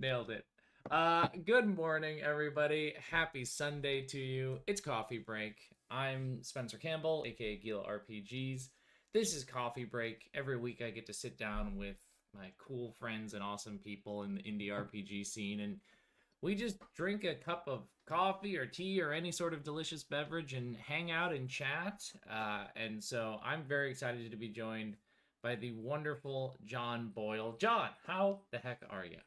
Nailed it. Good morning, everybody. Happy Sunday to you. It's Coffee Break. I'm Spencer Campbell, aka Gila RPGs. This is Coffee Break. Every week I get to sit down with my cool friends and awesome people in the indie RPG scene, and we just drink a cup of coffee or tea or any sort of delicious beverage and hang out and chat. And so I'm very excited to be joined by the wonderful Jon Boyle. Jon, how the heck are you?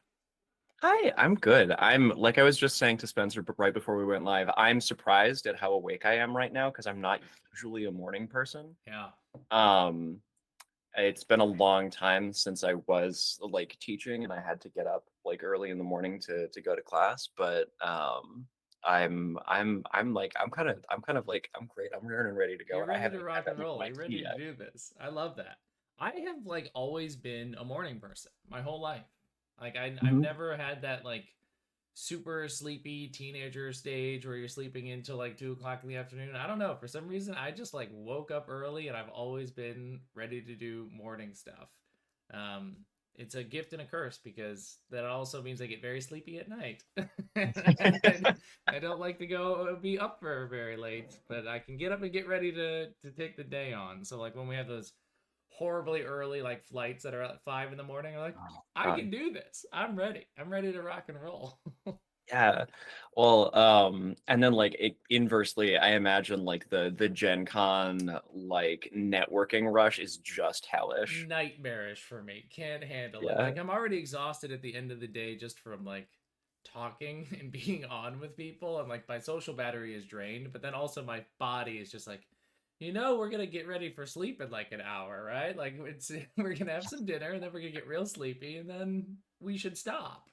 Hi, I'm good. I'm like I was just saying to Spencer right before we went live, I'm surprised at how awake I am right now because I'm not usually a morning person. Yeah. Um, it's been a long time since I was like teaching and I had to get up like early in the morning to go to class, but I'm kind of like I'm great. I'm ready and ready to go You're and I ready haven't to even rock had and any of roll. my You're ready tea to yet. do this. I love that. I have like always been a morning person my whole life. Like I've Mhm. never had that like super sleepy teenager stage where you're sleeping until like 2 o'clock in the afternoon. I don't know. For some reason, I just like woke up early and I've always been ready to do morning stuff. Um, it's a gift and a curse because that also means I get very sleepy at night. I don't like to go be up for very late, but I can get up and get ready to take the day on. So like when we have those horribly early like flights that are at 5 in the morning, I'm like, Oh, I God. can do this. I'm ready. I'm ready to rock and roll. Yeah. Well, and then like inversely, I imagine like the Gen Con like networking rush is just hellish. Nightmarish for me. Can't handle it. Yeah. Like I'm already exhausted at the end of the day just from like talking and being on with people, and like my social battery is drained, but then also my body is just like, we're gonna get ready for sleep in like an hour, right? Like it's we're gonna have some dinner and then we're gonna get real sleepy and then we should stop.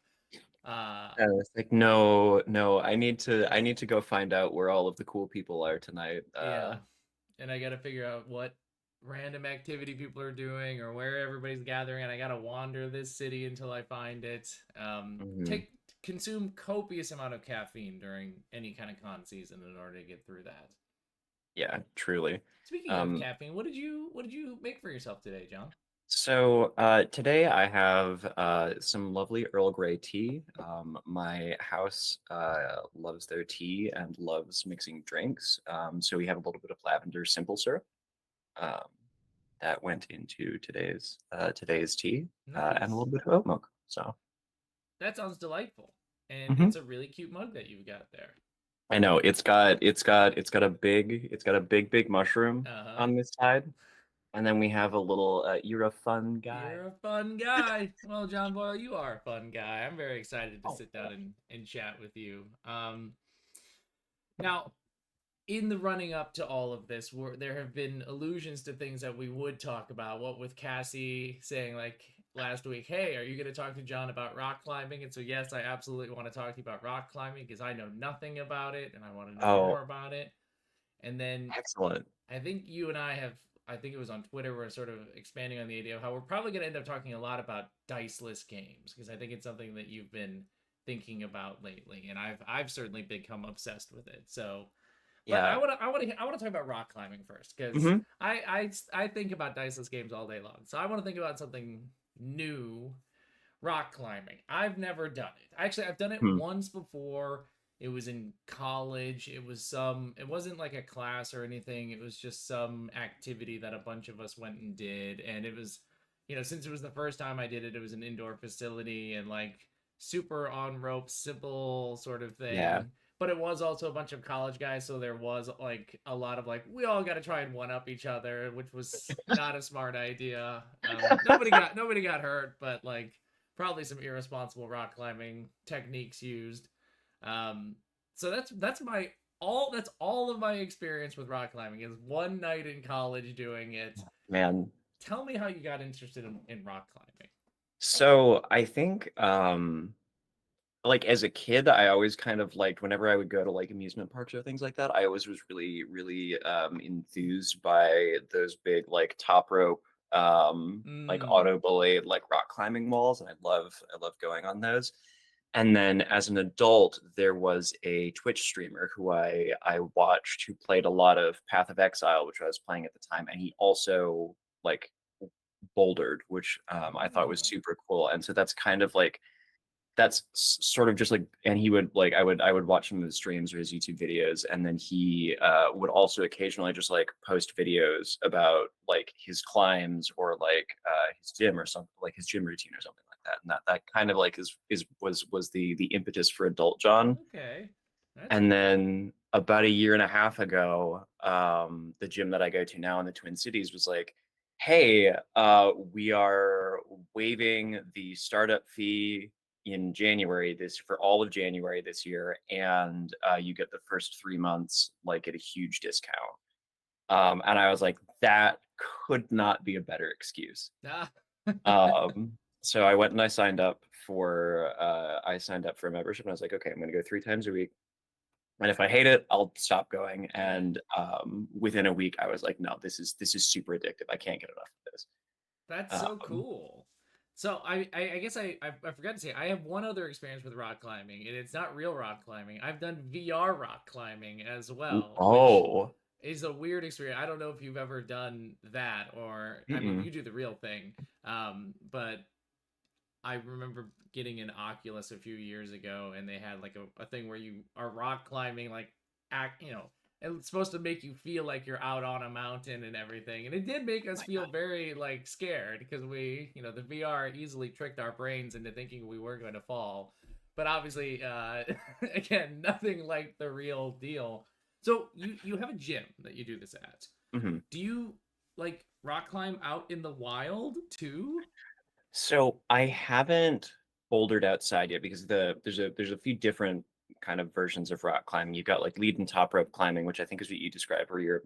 Uh And it's like no, no, I need to go find out where all of the cool people are tonight. yeah. And I gotta figure out what random activity people are doing or where everybody's gathering, and I gotta wander this city until I find it. Mhm. Take consume copious amount of caffeine during any kind of con season in order to get through that. Yeah, truly. Speaking of Um, caffeine, what did you make for yourself today, Jon? Today I have some lovely Earl Grey tea. My house loves their tea and loves mixing drinks. So we have a little bit of lavender simple syrup um, that went into today's tea and a Nice. little bit of oat milk. So That sounds delightful, and mhm. it's a really cute mug that you've got there. I know it's got a big mushroom Uh huh. on this side, and then we have a little. You're a fun guy. You're a fun guy. Well, Jon Boyle, you are a fun guy. I'm very excited to Oh, sit down and chat with you. Now, in the running up to all of this, there have been allusions to things that we would talk about. What with Cassie saying like last week, "Hey, are you going to talk to Jon about rock climbing?" And so, yes, I absolutely want to talk to you about rock climbing because I know nothing about it and I want to know oh, more about it. And then excellent. I think you and I have, I think it was on Twitter, we're sort of expanding on the idea of how we're probably going to end up talking a lot about diceless games because I think it's something that you've been thinking about lately, and I've certainly become obsessed with it. So, but Yeah. I want to talk about rock climbing first because Hmm. I think about diceless games all day long. So I want to think about something new, rock climbing. I've never done it. Actually, I've done it Hmm. once before. It was in college. It wasn't like a class or anything. It was just some activity that a bunch of us went and did. And it was, since it was the first time I did it, it was an indoor facility and like super on ropes, simple sort of Yeah. thing. But it was also a bunch of college guys. So there was like a lot of like, we all got to try and one up each other, which was not a smart idea. Nobody got hurt, but like, probably some irresponsible rock climbing techniques used. Um, so that's all of my experience with rock climbing is one night in college doing it. Man. Tell me how you got interested in rock climbing. So I think like as a kid, I always kind of liked whenever I would go to like amusement parks or things like that, I always was really, really enthused by those big like top rope like Mm. auto belay like rock climbing walls. And I love going on those. And then as an adult, there was a Twitch streamer who I watched who played a lot of Path of Exile, which I was playing at the time, and he also like bouldered, which I thought was Oh. super cool. And so that's kind of like that's sort of just like, and he would like, I would watch some of his streams or his YouTube videos, and then he would also occasionally just like post videos about like his climbs or like his gym or something, like his gym routine or something like that. And that kind of like is was the impetus for Adult John. Okay, that's And cool. then about a year and a half ago, the gym that I go to now in the Twin Cities was like, hey, we are waiving the startup fee in January this for all of January this year, and you get the first 3 months like at a huge discount. And I was like, that could not be a better excuse. Ah. So I went and I signed up for a membership, and I was like, okay, I'm gonna go 3 times a week. And if I hate it, I'll stop going. Right. And within a week, I was like, no, this is super addictive. I can't get enough of this. That's so cool. So I guess I forgot to say I have one other experience with rock climbing, and it's not real rock climbing. I've done VR rock climbing as well, which Oh, is a weird experience. I don't know if you've ever done that, or I mean, mm-mm. you do the real thing. But I remember getting an Oculus a few years ago, and they had like a thing where you are rock climbing, like act, and it's supposed to make you feel like you're out on a mountain and everything. And it did make us feel very like scared because the VR easily tricked our brains into thinking we were going to fall. But obviously, again, nothing like the real deal. So you have a gym that you do this at. Hmm. Do you like rock climb out in the wild too? So I haven't bouldered outside yet because there's a few different kind of versions of rock climbing. You've got like lead and top rope climbing, which I think is what you described, where you're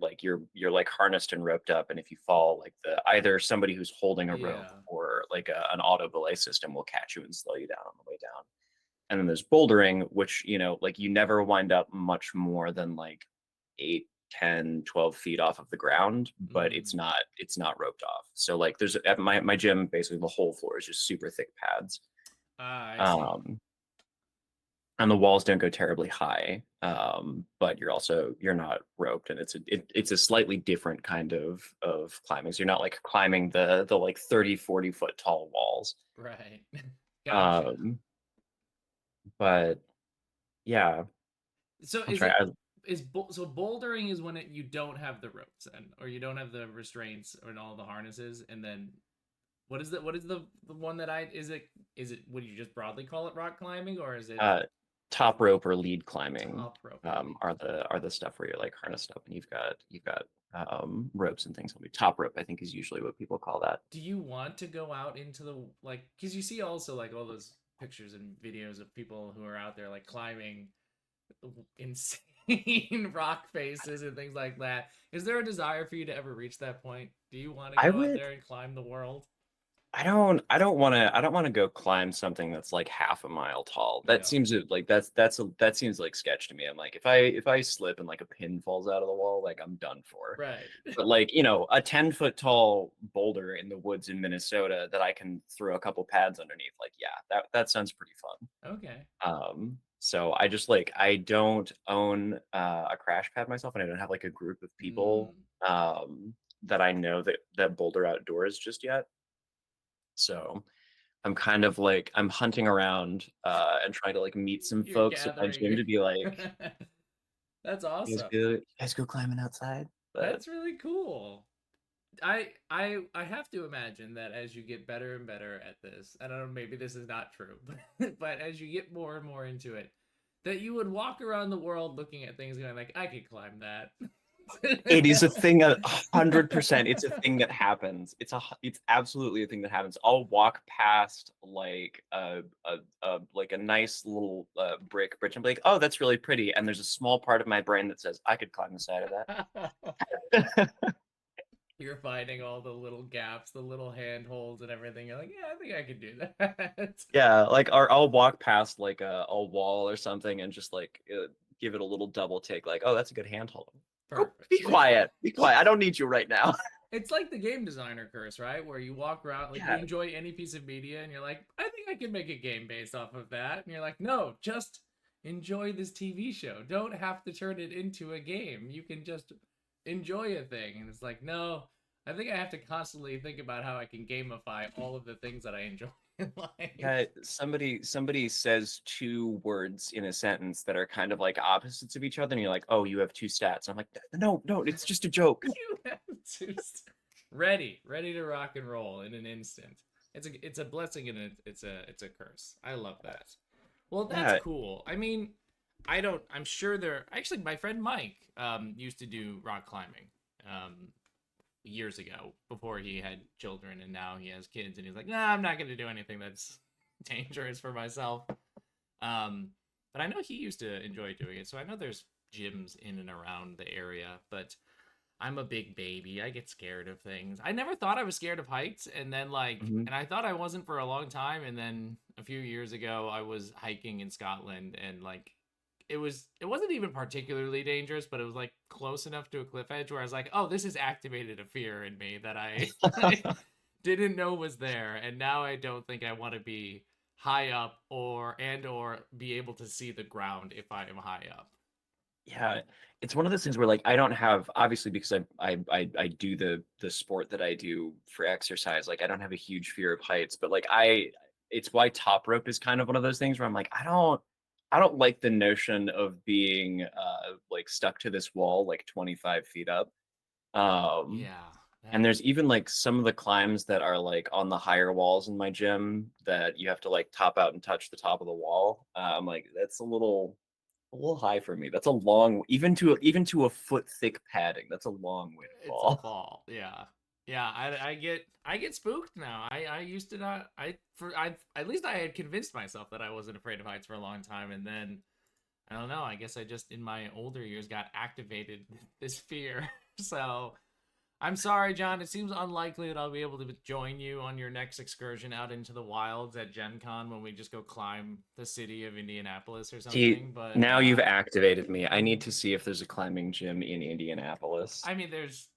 like harnessed and roped up, and if you fall, like the either somebody who's holding a rope Yeah. or like an auto belay system will catch you and slow you down on the way down. And then there's bouldering, which like you never wind up much more than like 8, 10, 12 feet off of the ground, but it's Mm. not roped off. So like there's at my gym, basically the whole floor is just super thick pads. Ah, I see. um and the walls don't go terribly high, but you're not roped, and it's a slightly different kind of climbing. So you're not like climbing the like 30-40 foot tall walls. Right. Gotcha. um but yeah, So I'm is trying. it so bouldering is when you don't have the ropes and or you don't have the restraints or all the harnesses, and then what is the one that I is it would you just broadly call it rock climbing, or is it Uh, top rope or lead climbing top rope or lead climbing? are the stuff where you're like harnessed up and you've got ropes and things. Top rope, I think, is usually what people call that. Do you want to go out into the like because you see also like all those pictures and videos of people who are out there like climbing insane rock faces and things like that. Is there a desire for you to ever reach that point? Do you want to I go out would. there and climb the world? I don't want to go climb something that's like half a mile tall. That No. seems like that seems like sketch to me. I'm like, if I slip and like a pin falls out of the wall, like I'm done for. Right. But like, a 10-foot tall boulder in the woods in Minnesota that I can throw a couple pads underneath, like, yeah, that sounds pretty fun. Okay. So I just like, I don't own a crash pad myself, and I don't have like a group of people Mm. that I know that boulder outdoors just yet. So I'm kind of like, I'm hunting around and trying to like meet some You're folks at my gym gathering. to be like, That's you guys awesome. go, you guys go climbing outside. But That's really cool. I have to imagine that as you get better and better at this, I don't know, maybe this is not true, but as you get more and more into it, that you would walk around the world looking at things going like, I could climb that. it is a thing, 100%. It's a thing that happens. It's absolutely a thing that happens. I'll walk past like a nice little brick bridge and be like, oh, that's really pretty. And there's a small part of my brain that says I could climb the side of that. You're finding all the little gaps, the little handholds and everything. You're like, yeah, I think I could do that. Yeah, like, or I'll walk past like a wall or something and just like give it a little double take, like, oh, that's a good handhold. Oh, be Perfect. quiet, be quiet. I don't need you right now. It's like the game designer curse, right? Where you walk around, like you Yeah, enjoy any piece of media, and you're like, I think I can make a game based off of that. And you're like, no, just enjoy this TV show. Don't have to turn it into a game. You can just enjoy a thing. And it's like, no, I think I have to constantly think about how I can gamify all of the things that I enjoy. in life. Yeah, somebody says two words in a sentence that are kind of like opposites of each other, and you're like, oh, you have two stats. I'm like, no, no, it's just a joke. You have to ready to rock and roll in an instant. It's a blessing and it's a curse. I love that. Well, that's Yeah. cool. I mean, I don't. I'm sure there. Actually, my friend Mike used to do rock climbing years ago before he had children, and now he has kids, and he's like, nah, I'm not going to do anything that's dangerous for myself. Um, but I know he used to enjoy doing it, so I know there's gyms in and around the area, but I'm a big baby. I get scared of things. I never thought I was scared of heights, and then Mhm. and I thought I wasn't for a long time, and then a few years ago I was hiking in Scotland, and it wasn't even particularly dangerous, but it was like close enough to a cliff edge where I was like, oh, this has activated a fear in me that I didn't know was there, and now I don't think I want to be high up or be able to see the ground if I am high up. Yeah, it's one of those things where like I don't have obviously because I do the sport that I do for exercise, like I don't have a huge fear of heights, but like it's why top rope is kind of one of those things where I'm like I don't like the notion of being like stuck to this wall like 25 feet up. Um Yeah, and that there's even like some of the climbs that are like on the higher walls in my gym that you have to like top out and touch the top of the wall. I'm like that's a little high for me. That's a long even to a foot thick padding. That's a long way to it's a fall. fall. Yeah. Yeah, I get spooked now. I used to not I at least I had convinced myself that I wasn't afraid of heights for a long time, and then I don't know, I guess I just in my older years got activated this fear. So I'm sorry, John. It seems unlikely that I'll be able to join you on your next excursion out into the wilds at Gen Con when we just go climb the city of Indianapolis or See, something. But now you've activated me. I need to see if there's a climbing gym in Indianapolis. I mean, there's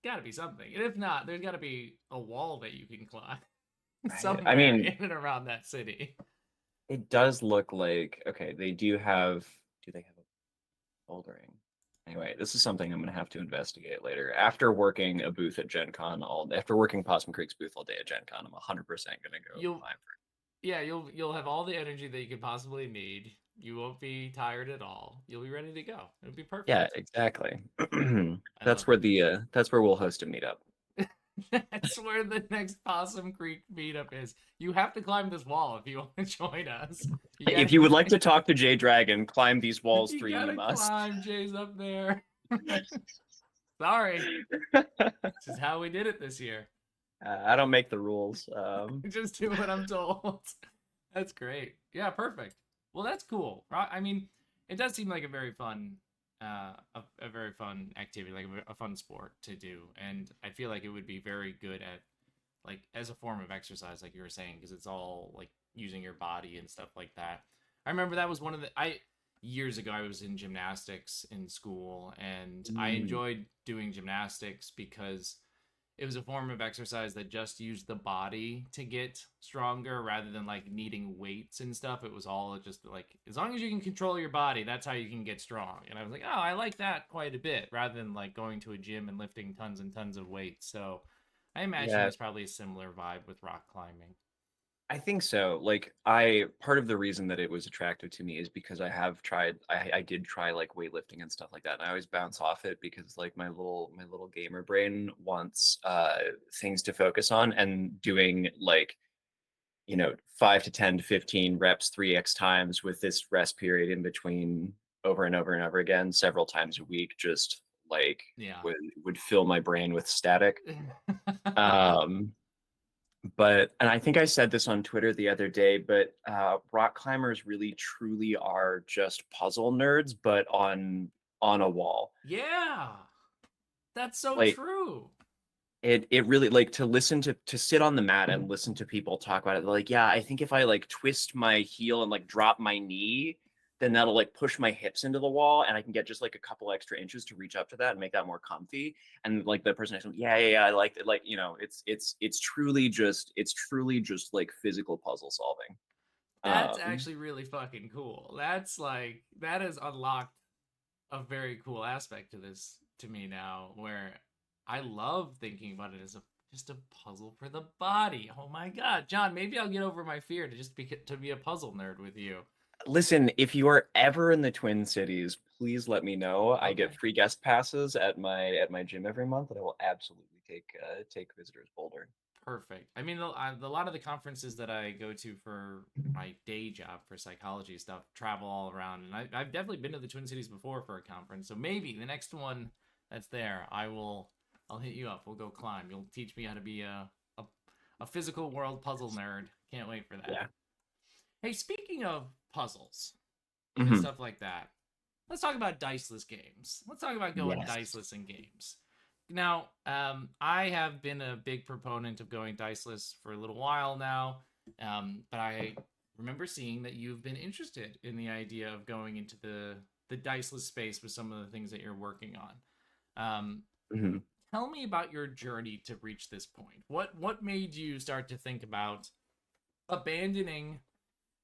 got to be something, and if not, there's got to be a wall that you can climb Right. I somewhere mean, in and around that city. it does look like okay, do they have a bouldering? Anyway, this is something I'm gonna have to investigate later. After working a booth at Gen Con after working Possum Creek's booth all day at Gen Con, I'm 100% gonna go You'll climb. Yeah, you'll have all the energy that you could possibly need. You won't be tired at all. You'll be ready to go. It'll be Yeah, perfect. exactly. I That's love where it. that's where we'll host a meetup. That's where the next Possum Creek meetup is. You have to climb this wall if you want to join us. You If got you would like to talk to Jay Dragon, climb these walls you 3 you gotta must. climb. Jay's up there. Sorry, this is how we did it this year. I don't make the rules. Just do what I'm told. That's great. Yeah, perfect. Well, that's cool. I mean, it does seem like a very fun, a very fun activity, like a fun sport to do, and I feel like it would be very good at, like, as a form of exercise, like you were saying, because it's all like using your body and stuff like that. I remember that was one of the I years ago I was in gymnastics in school, and I mm, enjoyed doing gymnastics because it was a form of exercise that just used the body to get stronger rather than like needing weights and stuff. It was all just like as long as you can control your body, that's how you can get strong. And I was like, oh, I like that quite a bit rather than like going to a gym and lifting tons and tons of weights. So I imagine yeah, there's probably a similar vibe with rock climbing. I think so. Like I part of the reason that it was attractive to me is because I did try like weightlifting and stuff like that. And I always bounce off it because like my little gamer brain wants things to focus on and doing like 5 to 10 to 15 reps 3x times with this rest period in between over and over and over again several times a week just like Yeah. would would fill my brain with static. Um but and I think I said this on Twitter the other day, but rock climbers really truly are just puzzle nerds, but on a wall. Yeah. That's so Like true. it really like to sit on the mat and listen to people talk about it. They're like, yeah, I think if I like twist my heel and like drop my knee, then that'll like push my hips into the wall and I can get just like a couple extra inches to reach up to that and make that more comfy. And like the person next to me, yeah, yeah, yeah, I like it. Like, it's truly just like physical puzzle solving. That's Um, actually really fucking cool. That's like that has unlocked a very cool aspect to this to me now where I love thinking about it as a just a puzzle for the body. Oh my god, John, maybe I'll get over my fear to be a puzzle nerd with you. Listen, if you are ever in the Twin Cities, please let me know. I get Okay. free guest passes at my gym every month, and I will absolutely take visitors Boulder. Perfect. I mean, a lot of the conferences that I go to for my day job for psychology stuff travel all around, and I've definitely been to the Twin Cities before for a conference. So maybe the next one that's there, I'll hit you up. We'll go climb. You'll teach me how to be a physical world puzzle nerd. Can't wait for that. Yeah. Hey, speaking of puzzles and Hmm. stuff like that, let's talk about diceless games. Let's talk about going Yes. diceless in games. Now, I have been a big proponent of going diceless for a little while now, but I remember seeing that you've been interested in the idea of going into the diceless space with some of the things that you're working on. Um, Hmm. Tell me about your journey to reach this point. What made you start to think about abandoning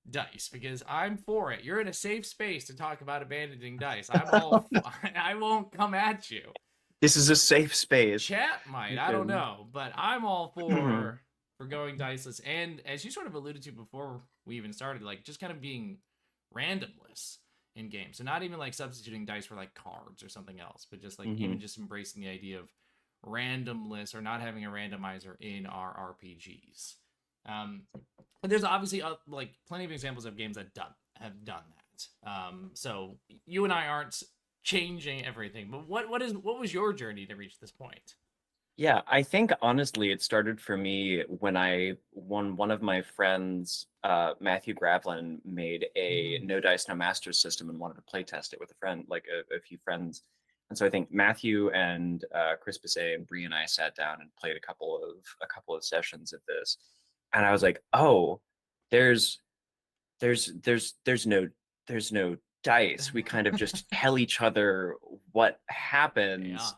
dice? Because I'm for it. You're in a safe space to talk about abandoning dice. I won't come at you. This is a safe space. Chat might, You I don't can. know, but I'm all Mhm. for going diceless. And as you sort of alluded to before we even started, like just kind of being randomless in games. So not even like substituting dice for like cards or something else, but just like even Mhm. just embracing the idea of randomness or not having a randomizer in our RPGs. But there's obviously like plenty of examples of games that have done that. So you and I aren't changing everything, but what was your journey to reach this point? Yeah, I think honestly it started for me when one of my friends, Matthew Gravlin, made a Mm, no dice no masters system and wanted to play test it with a friend, like a few friends. And so I think Matthew and Chris Bisset and Bree and I sat down and played a couple of sessions of this, and I was like, oh, there's there's there's no dice. We kind of just tell each other what yeah. happens,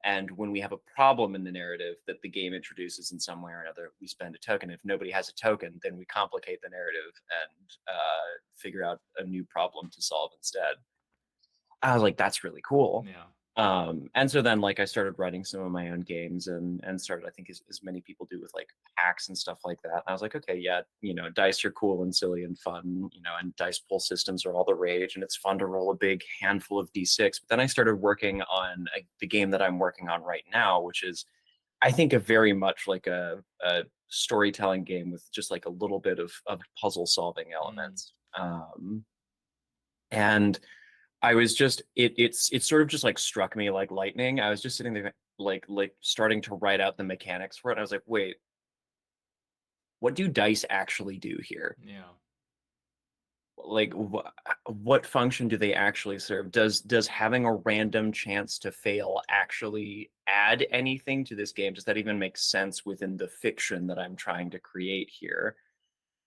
and when we have a problem in the narrative that the game introduces in some way or another, we spend a token. If nobody has a token, then we complicate the narrative and figure out a new problem to solve instead. I was like, that's really cool. Yeah. And so then like I started writing some of my own games and started, I think, as many people do with like hacks and stuff like that. And I was like, okay, yeah, dice are cool and silly and fun, and dice pool systems are all the rage, and it's fun to roll a big handful of d6. But then I started working on the game that I'm working on right now, which is, I think, a very much like a storytelling game with just like a little bit of puzzle solving Mm, elements. And I was just it sort of just like struck me like lightning. I was just sitting there like starting to write out the mechanics for it. I was like, wait, what do dice actually do here? yeah. Like what function do they actually serve? Does having a random chance to fail actually add anything to this game? Does that even make sense within the fiction that I'm trying to create here?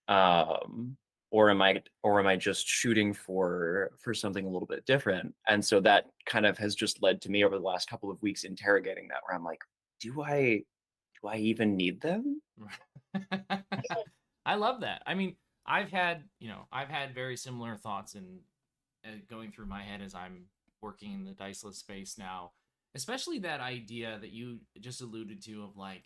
um or am I just shooting for something a little bit different? And so that kind of has just led to me over the last couple of weeks interrogating that, where I'm like, do I even need them? I love that. I mean, I've had very similar thoughts in going through my head as I'm working in the diceless space now, especially that idea that you just alluded to of like,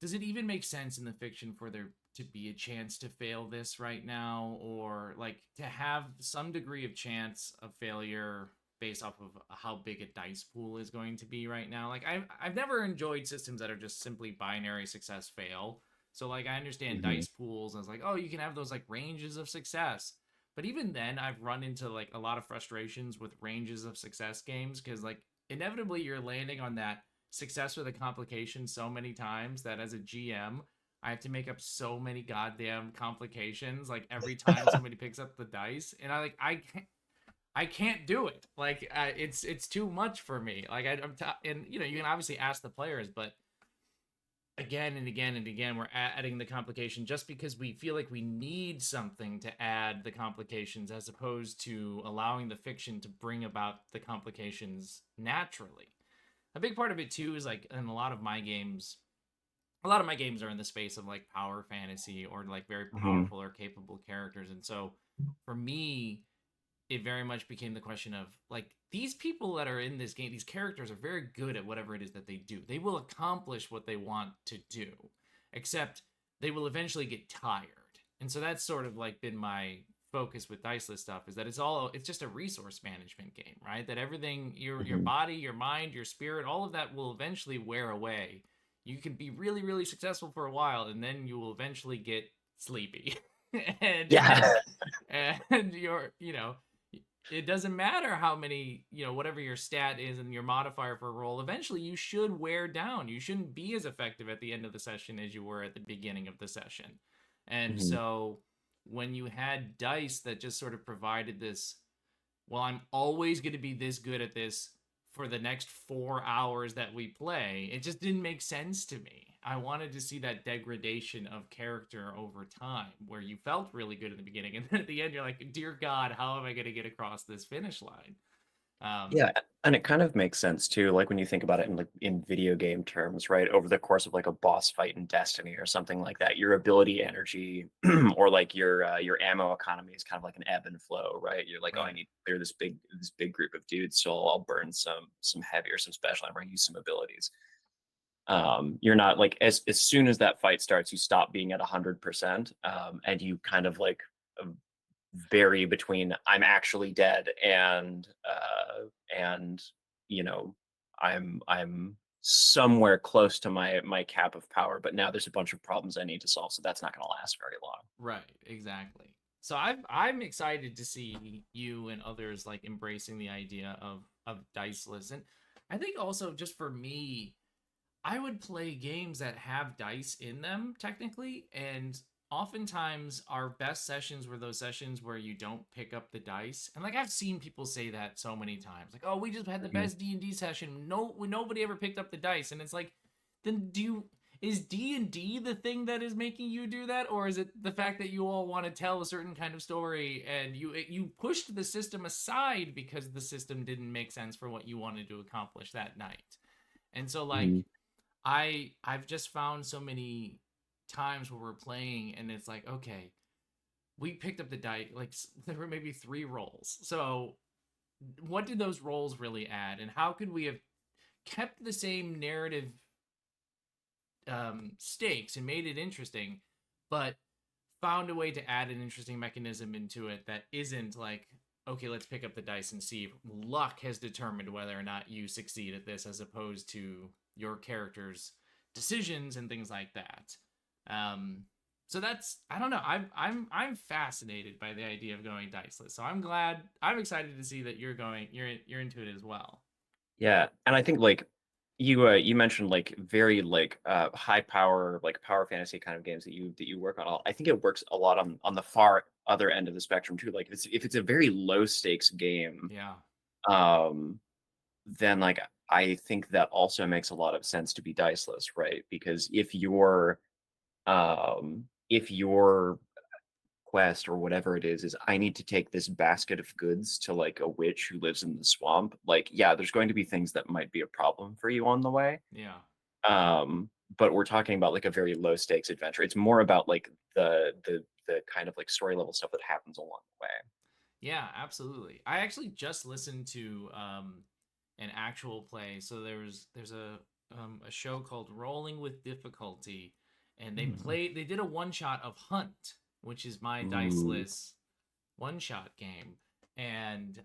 does it even make sense in the fiction for there to be a chance to fail this right now, or like to have some degree of chance of failure based off of how big a dice pool is going to be right now? Like I've never enjoyed systems that are just simply binary success fail. So like I understand Hmm. dice pools, and it's like, oh, you can have those like ranges of success. But even then I've run into like a lot of frustrations with ranges of success games, because like inevitably you're landing on that success with a complication so many times that as a GM, I have to make up so many goddamn complications like every time somebody picks up the dice, and I can't do it. Like it's too much for me. Like and you can obviously ask the players, but again and again and again we're adding the complication just because we feel like we need something to add the complications, as opposed to allowing the fiction to bring about the complications naturally. A big part of it too is like in a lot of my games are in the space of like power fantasy or like very Hmm. powerful or capable characters. And so for me, it very much became the question of like these people that are in this game, these characters are very good at whatever it is that they do. They will accomplish what they want to do, except they will eventually get tired. And so that's sort of like been my focus with diceless stuff, is that it's just a resource management game, right? That everything, your Hmm. body, your mind, your spirit, all of that will eventually wear away. You can be really, really successful for a while, and then you will eventually get sleepy. and Yeah. and you're, it doesn't matter how many, whatever your stat is and your modifier for a roll, eventually you should wear down. You shouldn't be as effective at the end of the session as you were at the beginning of the session. And Hmm. so when you had dice that just sort of provided this, well, I'm always going to be this good at this for the next 4 hours that we play, it just didn't make sense to me. I wanted to see that degradation of character over time where you felt really good in the beginning. And then at the end, you're like, dear God, how am I going to get across this finish line? Um, Yeah, and it kind of makes sense too, like when you think about it in like in video game terms, right? Over the course of like a boss fight in Destiny or something like that, your ability energy or like your ammo economy is kind of like an ebb and flow, right? You're like, oh, I right. need to clear this big group of dudes, so I'll burn some heavy or some special ammo, use some abilities. You're not like as soon as that fight starts, you stop being at 100%, and you kind of like vary between I'm actually dead and you know I'm somewhere close to my cap of power, but now there's a bunch of problems I need to solve, so that's not going to last very long. Right, exactly. So I'm excited to see you and others like embracing the idea of diceless. And I think also just for me, I would play games that have dice in them technically, and oftentimes our best sessions were those sessions where you don't pick up the dice. And like I've seen people say that so many times, like, "Oh, we just had the Mhm. best D&D session. No, nobody ever picked up the dice." And it's like, then do you is D&D the thing that is making you do that, or is it the fact that you all want to tell a certain kind of story and you pushed the system aside because the system didn't make sense for what you wanted to accomplish that night? And so like Mhm. I've just found so many times where we're playing and it's like, okay, we picked up the die, like there were maybe 3 rolls. So what did those rolls really add, and how could we have kept the same narrative stakes and made it interesting, but found a way to add an interesting mechanism into it that isn't like, okay, let's pick up the dice and see if luck has determined whether or not you succeed at this, as opposed to your character's decisions and things like that. Um, so that's, I don't know. I'm fascinated by the idea of going diceless. So I'm excited to see that you're into it as well. Yeah, and I think like you mentioned like very like high power like power fantasy kind of games that you work on. I think it works a lot on the far other end of the spectrum too. Like if it's a very low stakes game, Yeah, um then like I think that also makes a lot of sense to be diceless, right? Because if your quest or whatever it is I need to take this basket of goods to like a witch who lives in the swamp, like yeah, there's going to be things that might be a problem for you on the way. yeah. Um, but we're talking about like a very low stakes adventure. It's more about like the kind of like story level stuff that happens along the way. Yeah, absolutely. I actually just listened to an actual play. So there's a show called Rolling with Difficulty, and Hmm. they did a one shot of Hunt, which is my Ooh. diceless one shot game, and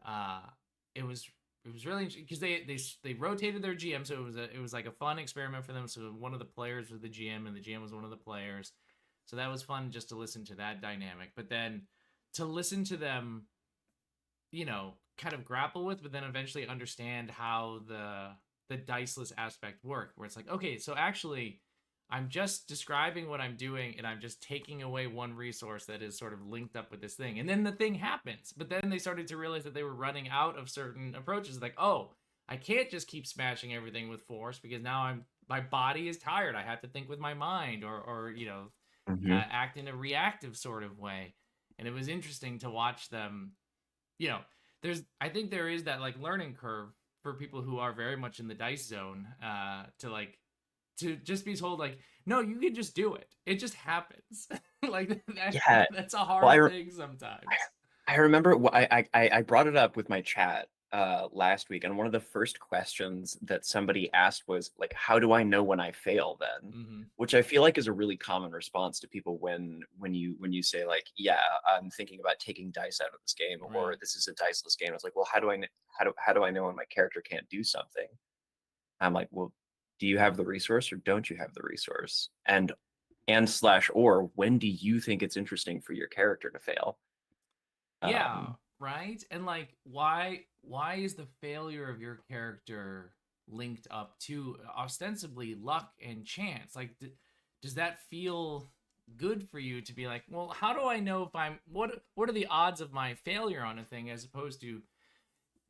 it was it was really interesting because they rotated their GM, so it was like a fun experiment for them. So one of the players was the GM, and the GM was one of the players. So that was fun just to listen to that dynamic. But then to listen to them, kind of grapple with, but then eventually understand how the diceless aspect work, where it's like, okay, so actually I'm just describing what I'm doing and I'm just taking away one resource that is sort of linked up with this thing. And then the thing happens. But then they started to realize that they were running out of certain approaches. Like, oh, I can't just keep smashing everything with force because now my body is tired. I have to think with my mind, or Hmm. act in a reactive sort of way. And it was interesting to watch them, you know, I think there is that like learning curve for people who are very much in the dice zone, to just be told like, no, you can just do it. It just happens. like Yeah. that's a Well, hard thing sometimes. I remember I brought it up with my chat last week, and one of the first questions that somebody asked was like, "How do I know when I fail?" Then, Hmm. which I feel like is a really common response to people when you say like, "Yeah, I'm thinking about taking dice out of this game," or Right. "This is a diceless game." It's like, well, how do I know when my character can't do something? I'm like, well, do you have the resource or don't you have the resource? And slash or when do you think it's interesting for your character to fail? Yeah, Um, right? And like why is the failure of your character linked up to ostensibly luck and chance? Like does that feel good for you to be like, well, how do I know if what are the odds of my failure on a thing as opposed to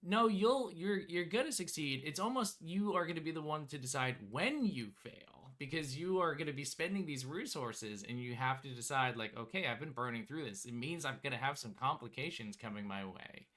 no, you're gonna succeed. It's almost you are gonna be the one to decide when you fail because you are gonna be spending these resources and you have to decide like, okay, I've been burning through this. It means I'm gonna have some complications coming my way.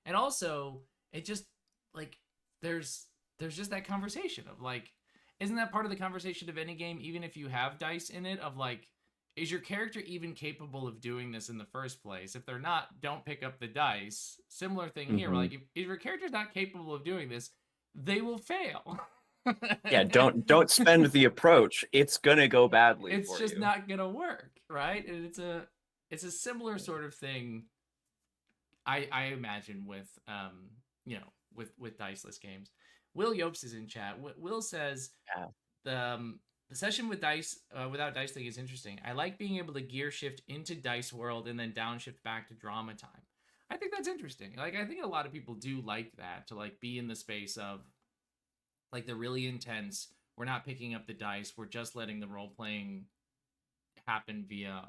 And also, it just like there's there's just that conversation of like, isn't that part of the conversation of any game, even if you have dice in it, of like, is your character even capable of doing this in the first place? If they're not, don't pick up the dice. Similar thing here, mhm. like if your character's not capable of doing this, they will fail. Yeah, don't spend the approach. It's gonna go badly It's for just you. not gonna work, right? And it's a similar sort of thing I imagine with with diceless games. Will Yopes is in chat. Will says Yeah. the session with dice without dice thing is interesting. I like being able to gear shift into dice world and then downshift back to drama time. I think that's interesting. Like I think a lot of people do like that to like be in the space of like the really intense. We're not picking up the dice. We're just letting the role playing happen via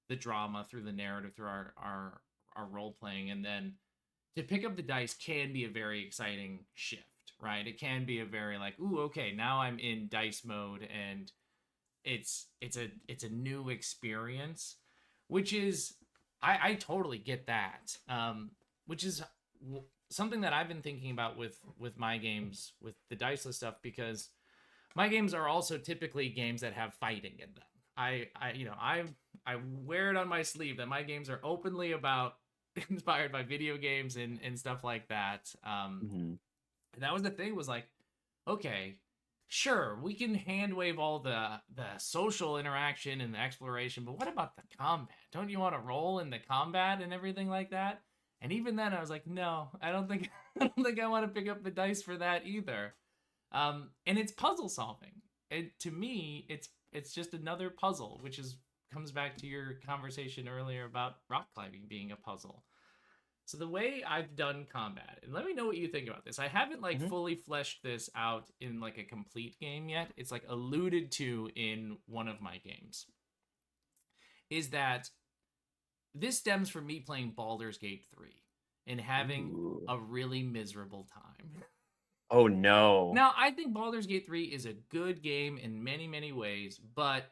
the drama through the narrative through our role playing, and then to pick up the dice can be a very exciting shift, right? It can be a very like, ooh, okay, now I'm in dice mode and it's a new experience, which is I totally get that. Which is something that I've been thinking about with my games with the diceless stuff because my games are also typically games that have fighting in them. I wear it on my sleeve that my games are openly about inspired by video games and stuff like that. Mhm. And that was the thing was like, okay, sure, we can hand wave all the social interaction and the exploration, but what about the combat? Don't you want to roll in the combat and everything like that? And even then, I was like, no, I don't think I don't think I want to pick up the dice for that either. And it's puzzle solving. To me, it's just another puzzle, which is comes back to your conversation earlier about rock climbing being a puzzle. So the way I've done combat, and let me know what you think about this. I haven't like Mhm. fully fleshed this out in like a complete game yet. It's like alluded to in one of my games. Is that this stems from me playing Baldur's Gate 3 and having Ooh. a really miserable time. Oh no. Now, I think Baldur's Gate 3 is a good game in many, many ways, but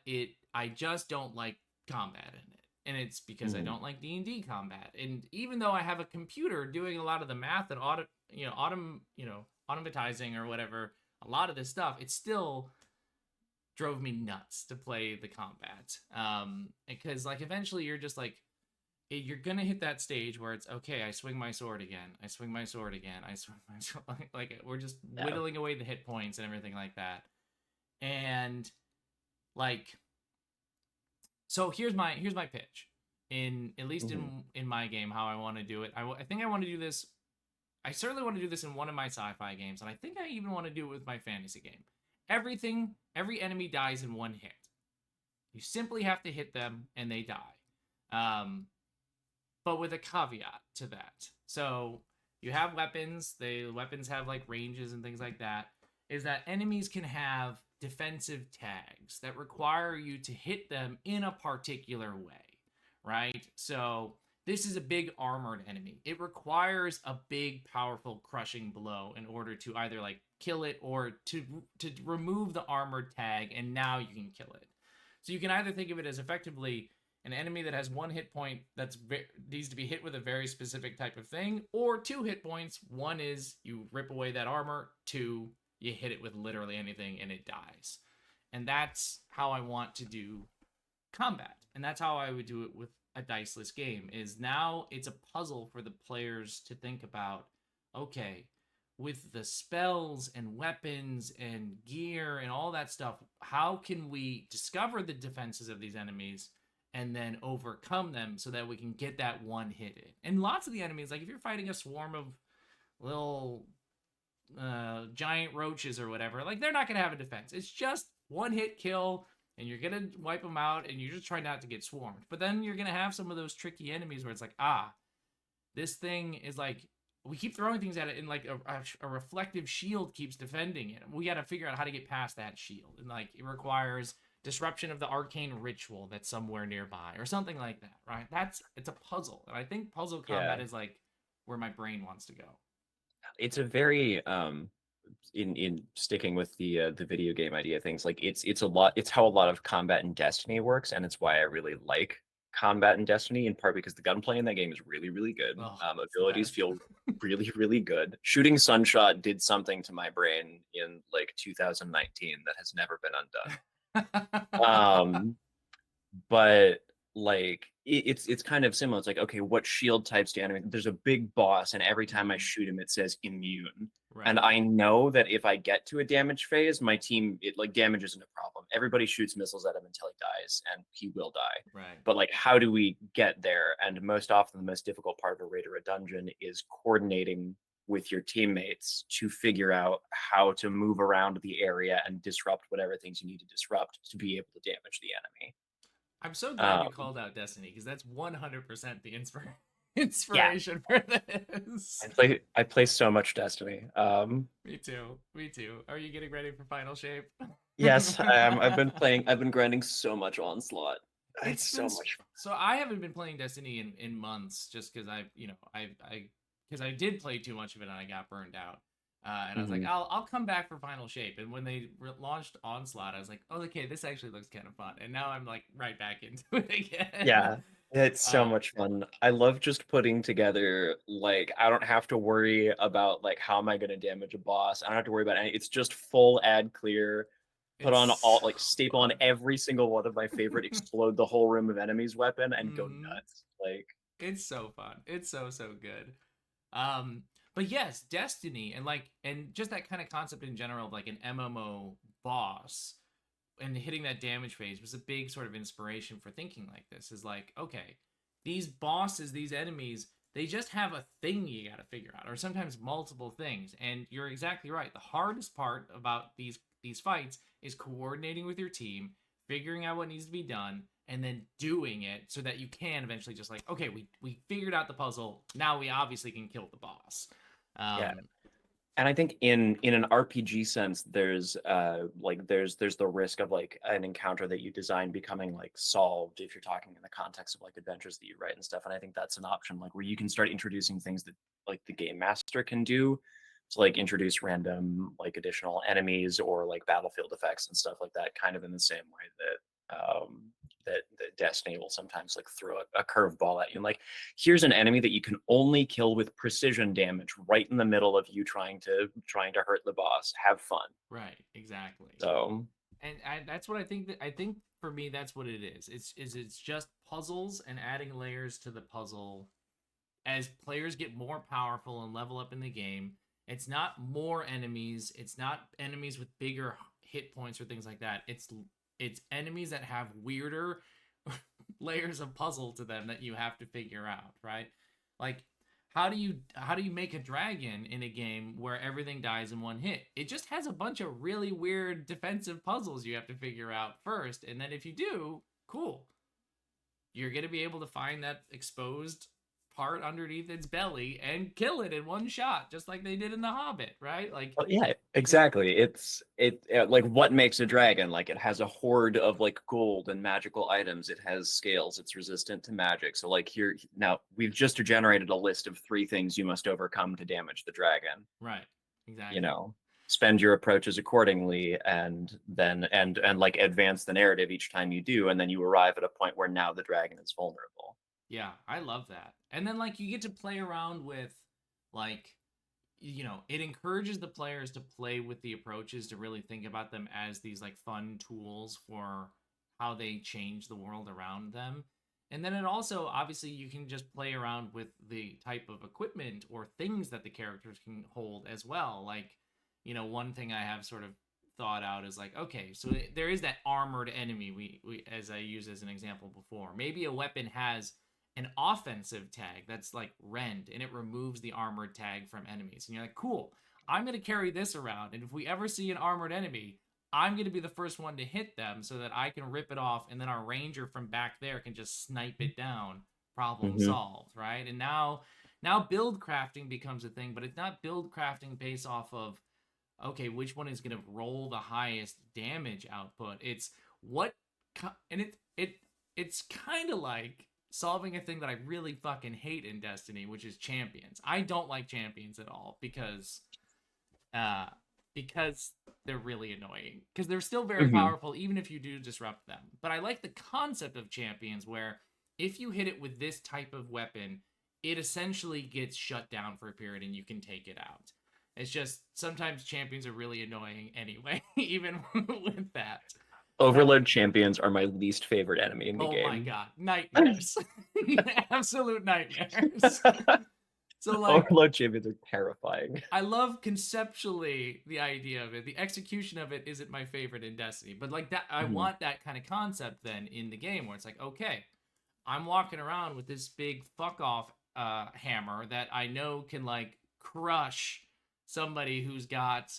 I just don't like combat in it. And it's because I Mhm. don't like D&D combat. And even though I have a computer doing a lot of the math and automatizing or whatever, a lot of this stuff, it still drove me nuts to play the combat. Because like eventually you're just like you're gonna hit that stage where it's okay. I swing my sword again. I swing my sword again. I swing my sword. Like we're just Yeah. whittling away the hit points and everything like that. And like, so here's my pitch. In at least Mhm. in my game, how I want to do it. I think I want to do this. I certainly want to do this in one of my sci-fi games, and I think I even want to do it with my fantasy game. Every enemy dies in one hit. You simply have to hit them, and they die. But with a caveat to that. So you have weapons. The weapons have like ranges and things like that. Is that enemies can have defensive tags that require you to hit them in a particular way, right? So this is a big armored enemy. It requires a big, powerful, crushing blow in order to either like kill it or to remove the armored tag, and now you can kill it. So you can either think of it as effectively an enemy that has one hit point that needs to be hit with a very specific type of thing, or two hit points. One is you rip away that armor, two, you hit it with literally anything and it dies. And that's how I want to do combat. And that's how I would do it a diceless game. Is now it's a puzzle for the players to think about. Okay, with the spells and weapons and gear and all that stuff, how can we discover the defenses of these enemies and then overcome them so that we can get that one hit in? And lots of the enemies, like if you're fighting a swarm of little giant roaches or whatever, like they're not gonna have a defense. It's just one hit kill, and you're gonna wipe them out, and you're just trying not to get swarmed. But then you're gonna have some of those tricky enemies where it's like, this thing is like we keep throwing things at it, and like a reflective shield keeps defending it. We got to figure out how to get past that shield, and like it requires disruption of the arcane ritual that's somewhere nearby or something like that, right? It's a puzzle, and I think puzzle Yeah, combat is like where my brain wants to go. it's a very in sticking with the video game idea of things, like it's a lot, it's how a lot of combat in Destiny works, and it's why I really like combat in Destiny, in part because the gunplay in that game is really, really good. Oh, it's the Abilities best. feel really, really good. Shooting Sunshot did something to my brain in like 2019 that has never been undone. But like it's kind of similar. It's like, okay, what shield types do animate? There's a big boss, and every time I shoot him, it says immune. And Right, I know that if I get to a damage phase, my team, it like damage isn't a problem. Everybody shoots missiles at him until he dies, and he will die. right. But like, how do we get there? And most often, the most difficult part of a raid or a dungeon is coordinating with your teammates to figure out how to move around the area and disrupt whatever things you need to disrupt to be able to damage the enemy. I'm so glad you Um, called out Destiny because that's 100% the yeah, inspiration for this. I play so much Destiny. Me too. Me too. Are you getting ready for Final Shape? Yes, I've been grinding so much Onslaught. It's It's been so much fun. so I haven't been playing Destiny in months just because I because I did play too much of it and I got burned out. And I was like, Mhm. I'll come back for Final Shape. And when they launched Onslaught, I was like, oh, okay, this actually looks kind of fun. And now I'm like right back into it again. Yeah, it's so uh, much fun. I love just putting together, like, I don't have to worry about like how am I gonna damage a boss. I don't have to worry about any. It's just full ad clear. Put on it's all so like staple on fun. every single one of my favorite explode the whole room of enemies weapon and go Hmm. nuts. Like, It's so fun. It's so good. Um, but yes, Destiny and just that kind of concept in general of like an MMO boss and hitting that damage phase was a big sort of inspiration for thinking like this. Is like, okay, these bosses, these enemies, they just have a thing you got to figure out, or sometimes multiple things. And you're exactly right. The hardest part about these fights is coordinating with your team, figuring out what needs to be done, and then doing it so that you can eventually just like, okay, we figured out the puzzle. Now we obviously can kill the boss. yeah. Um, And I think in an RPG sense, there's like there's the risk of like an encounter that you design becoming like solved if you're talking in the context of like adventures that you write and stuff. And I think that's an option, like where you can start introducing things that like the game master can do to like introduce random like additional enemies or like battlefield effects and stuff like that, kind of in the same way that Destiny will sometimes like throw a curveball at you. And like, here's an enemy that you can only kill with precision damage right in the middle of you trying to hurt the boss. Have fun. right, exactly. So And that's what I think. That I think for me, that's what it is. It's just puzzles and adding layers to the puzzle as players get more powerful and level up in the game. It's not more enemies. It's not enemies with bigger hit points or things like that. It's enemies that have weirder layers of puzzle to them that you have to figure out, right? Like how do you make a dragon in a game where everything dies in one hit? It just has a bunch of really weird defensive puzzles you have to figure out first, and then if you do, cool. You're going to be able to find that exposed part underneath its belly and kill it in one shot, just like they did in The Hobbit, right? Like, well, yeah, it, exactly. Like what makes a dragon? Like it has a hoard of like gold and magical items. It has scales. It's resistant to magic. So like here now we've just generated a list of three things you must overcome to damage the dragon. right, You exactly. know, spend your approaches accordingly, and then and like advance the narrative each time you do, and then you arrive at a point where now the dragon is vulnerable. Yeah, I love that. And then, like, you get to play around with, like, it encourages the players to play with the approaches to really think about them as these, like, fun tools for how they change the world around them. And then it also, obviously, you can just play around with the type of equipment or things that the characters can hold as well. Like, one thing I have sort of thought out is like, okay, so there is that armored enemy we as I used as an example before. Maybe a weapon has an offensive tag that's like rend and it removes the armored tag from enemies. And you're like, cool, I'm going to carry this around. And if we ever see an armored enemy, I'm going to be the first one to hit them so that I can rip it off. And then our ranger from back there can just snipe it down. Problem Hmm. solved, right? And now build crafting becomes a thing, but it's not build crafting based off of, okay, which one is going to roll the highest damage output. It's what, and it's kind of like solving a thing that I really fucking hate in Destiny, which is champions. I don't like champions at all uh because they're really annoying, because they're still very Hmm. powerful even if you do disrupt them. But I like the concept of champions where if you hit it with this type of weapon, it essentially gets shut down for a period and you can take it out. It's just sometimes champions are really annoying anyway, even with that. Uh, Overload champions are my least favorite enemy in the oh my game. god, nightmares. Absolute nightmares. So like, Overload champions are terrifying. I love conceptually the idea of it. The execution of it isn't my favorite in Destiny, but like that, I Hmm. want that kind of concept then in the game where it's like, okay, I'm walking around with this big fuck off hammer that I know can like crush somebody who's got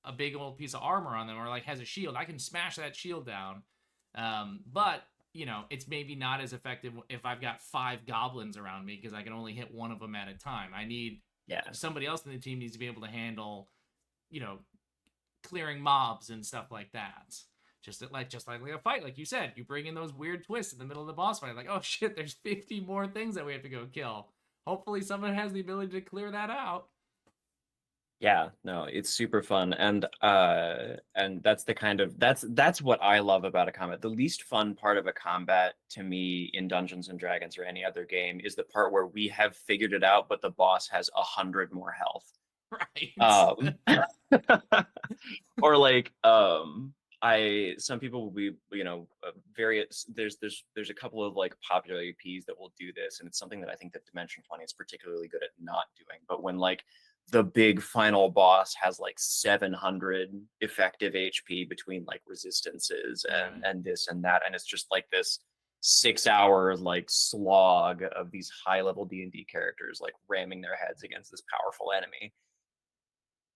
a big old piece of armor on them or like has a shield. I can smash that shield down. But it's maybe not as effective if I've got 5 goblins around me because I can only hit one of them at a time. I need Yeah. somebody else in the team needs to be able to handle, you know, clearing mobs and stuff like that. Just like a fight, like you said, you bring in those weird twists in the middle of the boss fight. Like, oh shit, there's 50 more things that we have to go kill. Hopefully, someone has the ability to clear that out. Yeah, no, it's super fun. And that's the kind of that's what I love about a combat. The least fun part of a combat to me in Dungeons and Dragons or any other game is the part where we have figured it out, but the boss has 100 more health. Right. Um or like I some people will be, various there's a couple of like popular APs that will do this, and it's something that I think that Dimension 20 is particularly good at not doing. But when like the big final boss has like 700 effective HP between like resistances and Right. this and that, and it's just like this 6 hour like slog of these high level D&D characters like ramming their heads against this powerful enemy.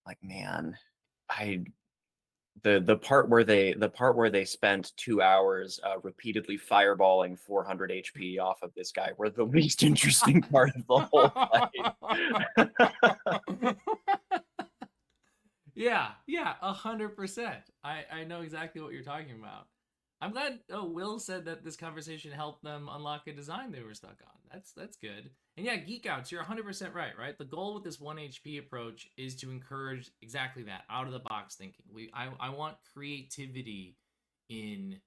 Like, man, I the part where they spent 2 hours repeatedly fireballing 400 HP off of this guy were the least interesting part of the whole fight. Yeah, 100%. I know exactly what you're talking about. I'm glad. Oh, Will said that this conversation helped them unlock a design they were stuck on. That's good. And yeah, geek outs. You're 100% right. Right. The goal with this 1 HP approach is to encourage exactly that out of the box thinking. I want creativity in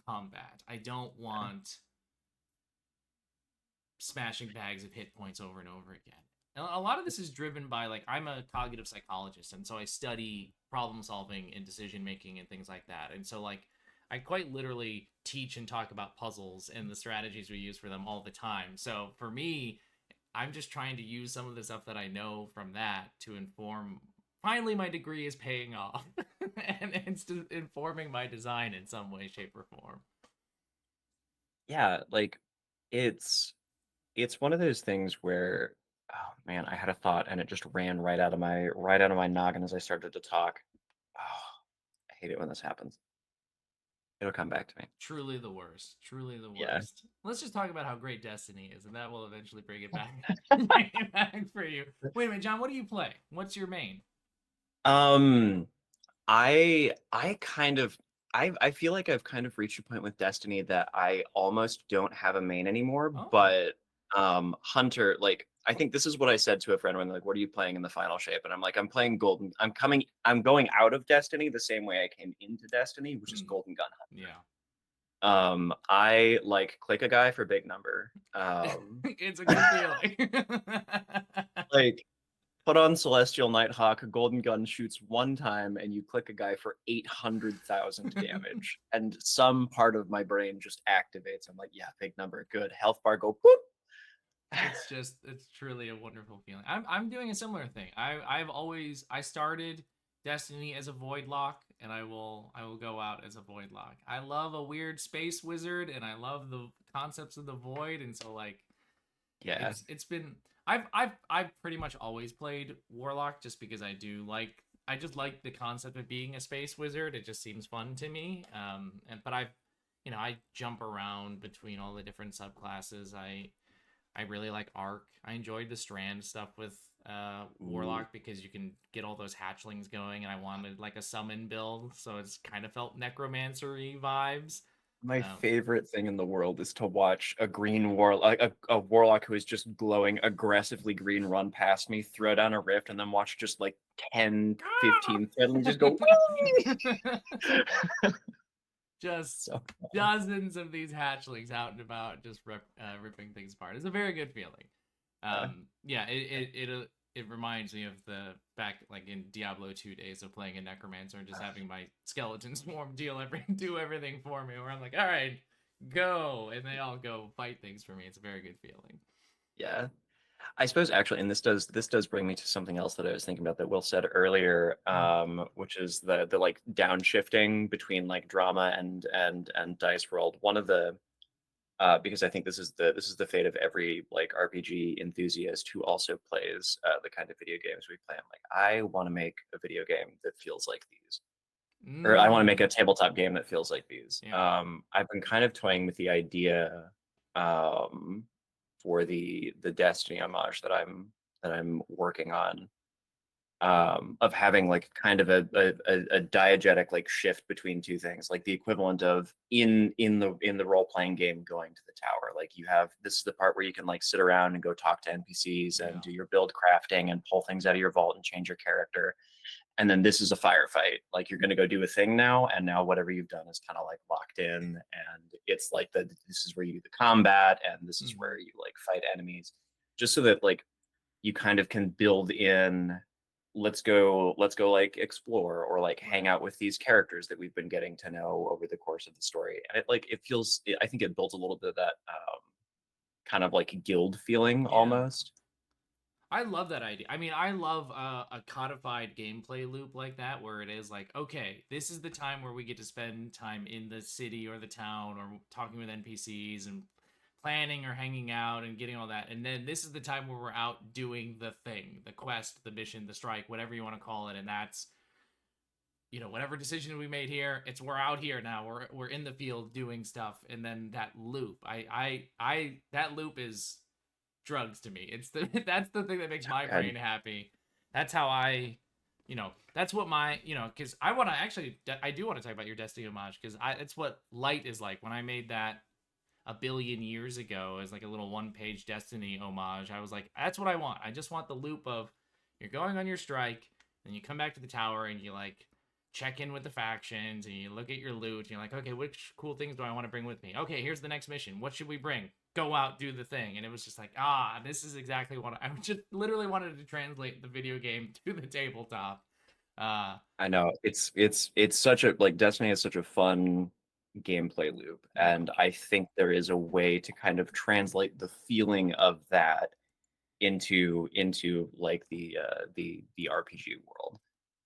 combat. I don't want smashing bags of hit points over and over again. A lot of this is driven by, like, I'm a cognitive psychologist, and so I study problem solving and decision making and things like that. And so, like, I quite literally teach and talk about puzzles and the strategies we use for them all the time. So for me, I'm just trying to use some of the stuff that I know from that to inform. Finally, my degree is paying off, and it's informing my design in some way, shape, or form. Yeah, like it's one of those things where, oh man, I had a thought and it just ran right out of my noggin as I started to talk. Oh, I hate it when this happens. It'll come back to me. Truly the worst. Truly the Yeah. worst. Let's just talk about how great Destiny is, and that will eventually bring it back. Bring it back for you. Wait a minute, John. What do you play? What's your main? Um, I kind of I feel like I've kind of reached a point with Destiny that I almost don't have a main anymore, Oh, but Hunter, like I think this is what I said to a friend when they're like, what are you playing in the final shape? And I'm like, I'm going out of Destiny the same way I came into Destiny, which is mm, Golden Gun yeah. Hunter. I like click a guy for big number. It's a good feeling. Like put on Celestial Nighthawk, Golden Gun shoots one time, and you click a guy for 800,000 damage. And some part of my brain just activates. I'm like, yeah, big number, good. Health bar go boop. It's truly a wonderful feeling. I'm doing a similar thing. I started Destiny as a void lock, and I will go out as a void lock. I love a weird space wizard, and I love the concepts of the void, and so like Yeah, it's been I've pretty much always played warlock just because I just like the concept of being a space wizard. It just seems fun to me. And but I jump around between all the different subclasses. I really like Arc. I enjoyed the Strand stuff with ooh. Warlock because you can get all those hatchlings going, and I wanted like a summon build, so it's kind of felt necromancery vibes. My Um, favorite thing in the world is to watch a green warlock, a warlock who is just glowing aggressively green, run past me, throw down a rift, and then watch just like 10, 15 suddenly just go, whee! just So dozens of these hatchlings out and about, just ripping things apart. It's a very good feeling. uh, Yeah, it reminds me of the back like in Diablo 2 days of playing a necromancer and just having my skeleton swarm do everything for me. Where I'm like, all right, go, and they all go fight things for me. It's a very good feeling. yeah. I suppose actually, and this does bring me to something else that I was thinking about that Will said earlier, Mm. which is the like downshifting between like drama and dice rolled. One of the because I think this is the fate of every like RPG enthusiast who also plays the kind of video games we play. I'm like, I want to make a video game that feels like these, or I want to make a Mm. tabletop game that feels like these. Yeah. I've been kind of toying with the idea um, for the Destiny homage that I'm working on, of having like kind of a diegetic like shift between two things, like the equivalent of in the role playing game going to the tower. Like you have this is the part where you can like sit around and go talk to NPCs and Yeah. do your build crafting and pull things out of your vault and change your character. And then this is a firefight. Like you're going to go do a thing now, and now whatever you've done is kind of like locked in, and it's like this is where you do the combat, and this is Mm-hmm. where you like fight enemies, just so that like you kind of can build in, let's go like explore or like hang Right. out with these characters that we've been getting to know over the course of the story. And it feels, I think it builds a little bit of that kind of like guild feeling Yeah. almost. I love that idea. I mean, I love a codified gameplay loop like that, where it is like, okay, this is the time where we get to spend time in the city or the town or talking with NPCs and planning or hanging out and getting all that. And then this is the time where we're out doing the thing, the quest, the mission, the strike, whatever you want to call it. And that's, whatever decision we made here, we're out here now. We're in the field doing stuff. And then that loop, that loop is drugs to me. It's the that's the thing that makes my God, brain happy. That's how that's what my, because I want to actually, I do want to talk about your Destiny homage because it's what Light is like. When I made that a billion years ago as like a little one-page Destiny homage, I was like, that's what I want. I just want the loop of you're going on your strike, and you come back to the tower and you like check in with the factions and you look at your loot and you're like, okay, which cool things do I want to bring with me? Okay, here's the next mission. What should we bring? Go out, do the thing. And it was just like, this is exactly what I just literally wanted to translate the video game to the tabletop. Uh, I know it's such a like Destiny is such a fun gameplay loop, yeah, and I think there is a way to kind of translate the feeling of that into like the RPG world.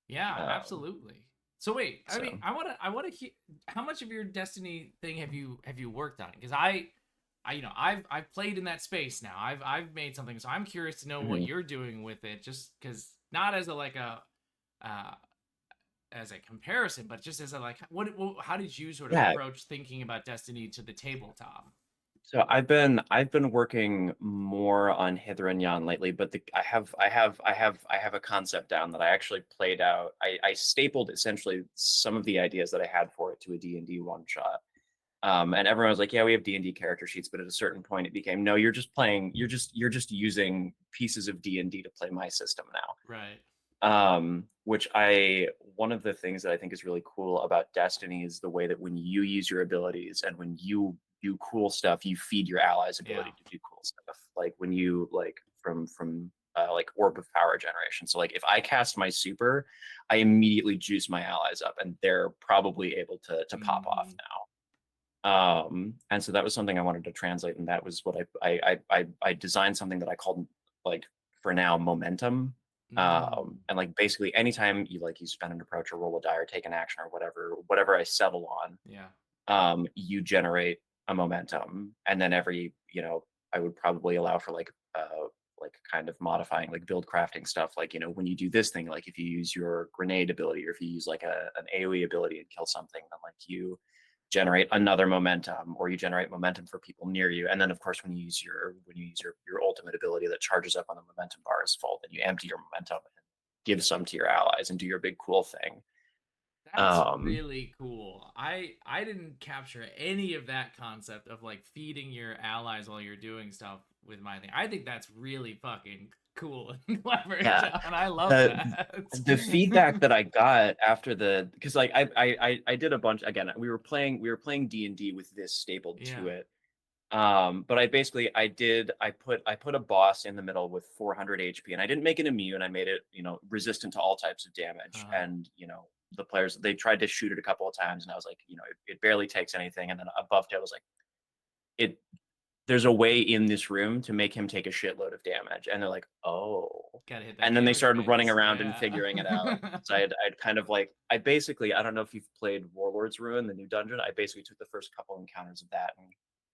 yeah, Um, absolutely. So wait, I mean, so I want to hear how much of your Destiny thing have you worked on? Because I've played in that space now. I've made something, so I'm curious to know what mhm. you're doing with it. Just because not as a like a uh, as a comparison, but just as a like, how did you sort of Yeah, approach thinking about Destiny to the tabletop? so I've been working more on Hither and Yon lately, but I have a concept down that I actually played out. I stapled essentially some of the ideas that I had for it to a D&D one shot. And everyone was like, "Yeah, we have D&D character sheets," but at a certain point, it became, "No, you're just playing. You're just using pieces of D&D to play my system now." Right. Which I one of the things that I think is really cool about Destiny is the way that when you use your abilities and when you do cool stuff, you feed your allies' Yeah. ability to do cool stuff. Like when you like from like orb of power generation. So like if I cast my super, I immediately juice my allies up, and they're probably able to pop off Mm, now. And so that was something I wanted to translate, and that was what I designed something that I called, like, for now, momentum. mm, And like basically anytime you spend an approach or roll a die or take an action or whatever I settle on, yeah. you generate a momentum, and then I would probably allow for like kind of modifying like build crafting stuff, like when you do this thing, like if you use your grenade ability or if you use like an AoE ability and kill something, then like you generate another momentum, or you generate momentum for people near you. And then of course when you use your ultimate ability that charges up on the momentum bar is full, then you empty your momentum and give some to your allies and do your big cool thing. That's um really cool. I didn't capture any of that concept of like feeding your allies while you're doing stuff with my thing. I think that's really fucking cool and clever, yeah, John. I love the that. the feedback that I got after because like I did a bunch. Again, we were playing D&D with this stapled Yeah. to it. But I put a boss in the middle with 400 HP, and I didn't make it immune. I made it, resistant to all types of damage. Uh-huh. And the players, they tried to shoot it a couple of times, and I was like, it barely takes anything. And then above it, I was like, it there's a way in this room to make him take a shitload of damage. And they're like, oh. Gotta hit that And then they damage started running mix. around and Yeah. figuring it out. So I'd kind of like, I don't know if you've played Warlord's Ruin, the new dungeon. I basically took the first couple encounters of that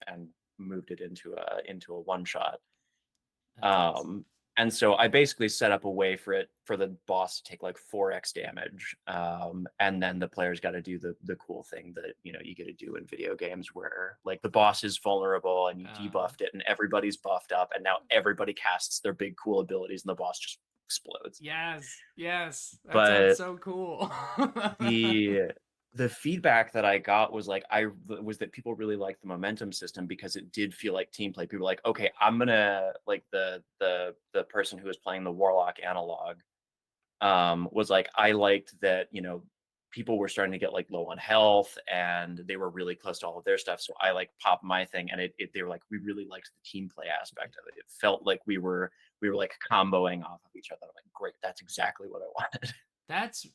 and moved it into a one shot. That's awesome. Um, and so I basically set up a way for the boss to take like 4x damage. And then the players got to do the cool thing that you get to do in video games, where like the boss is vulnerable and you Uh, debuffed it and everybody's buffed up, and now everybody casts their big cool abilities and the boss just explodes. yes, yes. That sounds But so cool. the the feedback that I got was that people really liked the momentum system because it did feel like team play. People were like, okay, I'm gonna like the person who was playing the warlock analog, was like, I liked that, people were starting to get like low on health and they were really close to all of their stuff. So I like popped my thing, and they were like, we really liked the team play aspect of it. It felt like we were like comboing off of each other. I'm like, great, that's exactly what I wanted.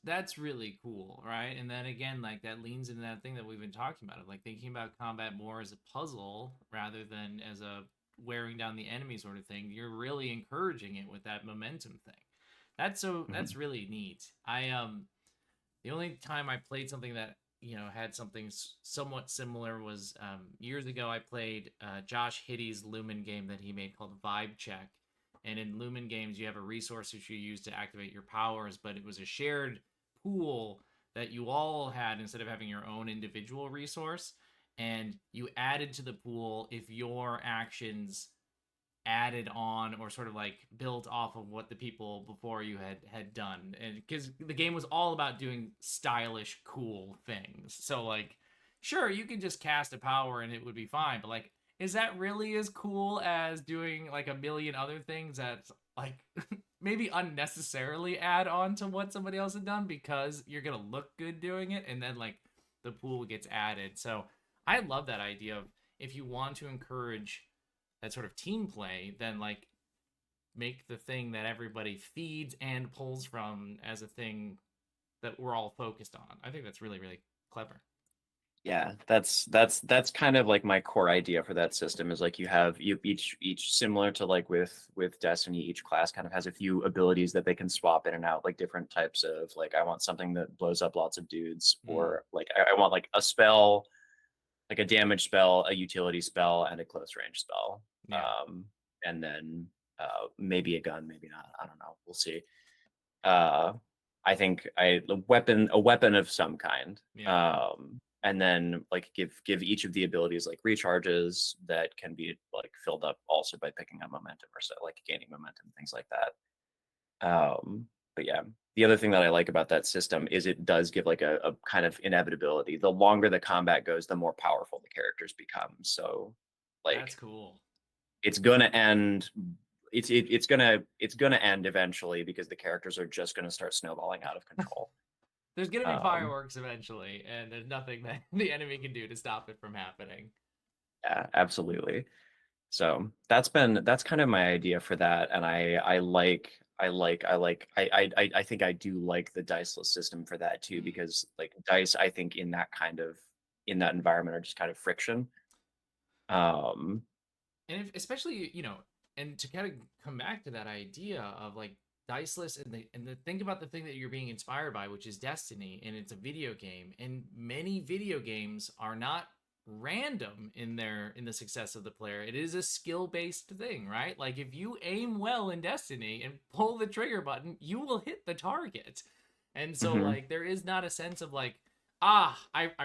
That's really cool, right? And then again, like that leans into that thing that we've been talking about, of like thinking about combat more as a puzzle rather than as a wearing down the enemy sort of thing. You're really encouraging it with that momentum thing. That's Mhm. really neat. The only time I played something that had something somewhat similar was years ago. I played Josh Hiddie's Lumen game that he made called Vibe Check, and in Lumen games you have a resource that you use to activate your powers, but it was a shared pool that you all had instead of having your own individual resource, and you added to the pool if your actions added on or sort of like built off of what the people before you had done, and because the game was all about doing stylish cool things, so like sure you could just cast a power and it would be fine, but like is that really as cool as doing like a million other things that like maybe unnecessarily add on to what somebody else had done because you're gonna look good doing it, and then like the pool gets added. So I love that idea of, if you want to encourage that sort of team play, then like make the thing that everybody feeds and pulls from as a thing that we're all focused on. I think that's really, really clever. Yeah, that's kind of like my core idea for that system, is like you each similar to like with Destiny, each class kind of has a few abilities that they can swap in and out, like different types of, like, I want something that blows up lots of dudes, Mm, or like I want like a spell, like a damage spell, a utility spell, and a close range spell. yeah, And then maybe a gun, maybe not. I don't know. We'll see. Uh, I think a weapon of some kind. yeah. And then like give each of the abilities like recharges that can be like filled up also by picking up momentum, or so like gaining momentum, things like that. But yeah, the other thing that I like about that system is it does give like a kind of inevitability. The longer the combat goes, the more powerful the characters become. So That's like cool. it's gonna end. It's gonna end eventually, because the characters are just gonna start snowballing out of control. There's gonna be Um, fireworks eventually, and there's nothing that the enemy can do to stop it from happening. yeah, absolutely. So that's kind of my idea for that, and I think I do like the diceless system for that too, Mm. because like dice, I think in that environment are just kind of friction. Um, And especially, and to kind of come back to that idea of like diceless, and the think about the thing that you're being inspired by, which is Destiny, and it's a video game, and many video games are not random in the success of the player. It is a skill based thing, right? Like if you aim well in Destiny and pull the trigger button, you will hit the target. And so mhm. like there is not a sense of like, I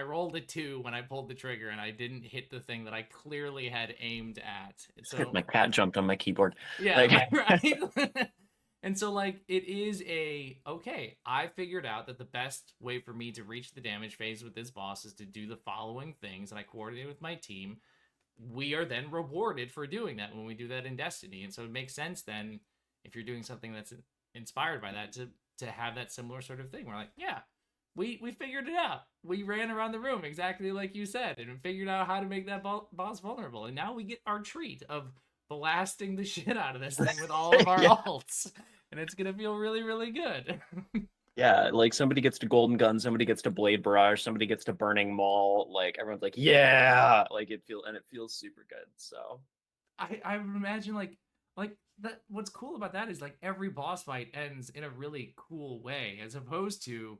rolled a 2 when I pulled the trigger and I didn't hit the thing that I clearly had aimed at. So My cat jumped on my keyboard. Like, yeah, right. And so like it is okay, I figured out that the best way for me to reach the damage phase with this boss is to do the following things, and I coordinate with my team. We are then rewarded for doing that when we do that in Destiny. And so it makes sense then, if you're doing something that's inspired by that, to have that similar sort of thing. We're like, yeah, we figured it out. We ran around the room exactly like you said, and figured out how to make that boss vulnerable. And now we get our treat of blasting the shit out of this thing with all of our yeah, alts, and it's gonna feel really, really good. yeah. Like somebody gets to golden gun, somebody gets to blade barrage, somebody gets to burning maul. Like everyone's like, yeah, like it feels super good. So I would imagine like that. What's cool about that is like every boss fight ends in a really cool way, as opposed to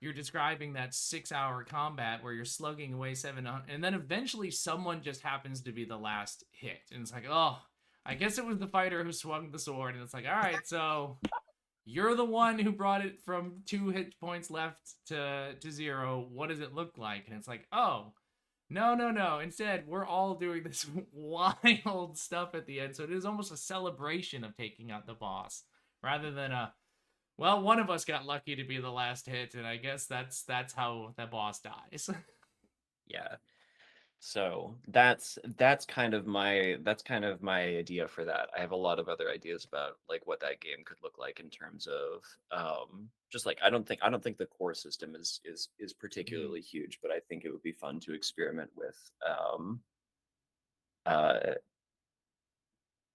you're describing that 6 hour combat where you're slugging away 700, and then eventually someone just happens to be the last hit, and it's like, oh, I guess it was the fighter who swung the sword, and it's like, all right, so you're the one who brought it from 2 hit points left to 0. What does it look like? And it's like, oh, no, no, no. Instead, we're all doing this wild stuff at the end. So it is almost a celebration of taking out the boss rather than a, well, one of us got lucky to be the last hit, and I guess that's how the boss dies. yeah. So that's kind of my idea for that. I have a lot of other ideas about like what that game could look like in terms of just like I don't think the core system is Mhm. particularly huge, but I think it would be fun to experiment with uh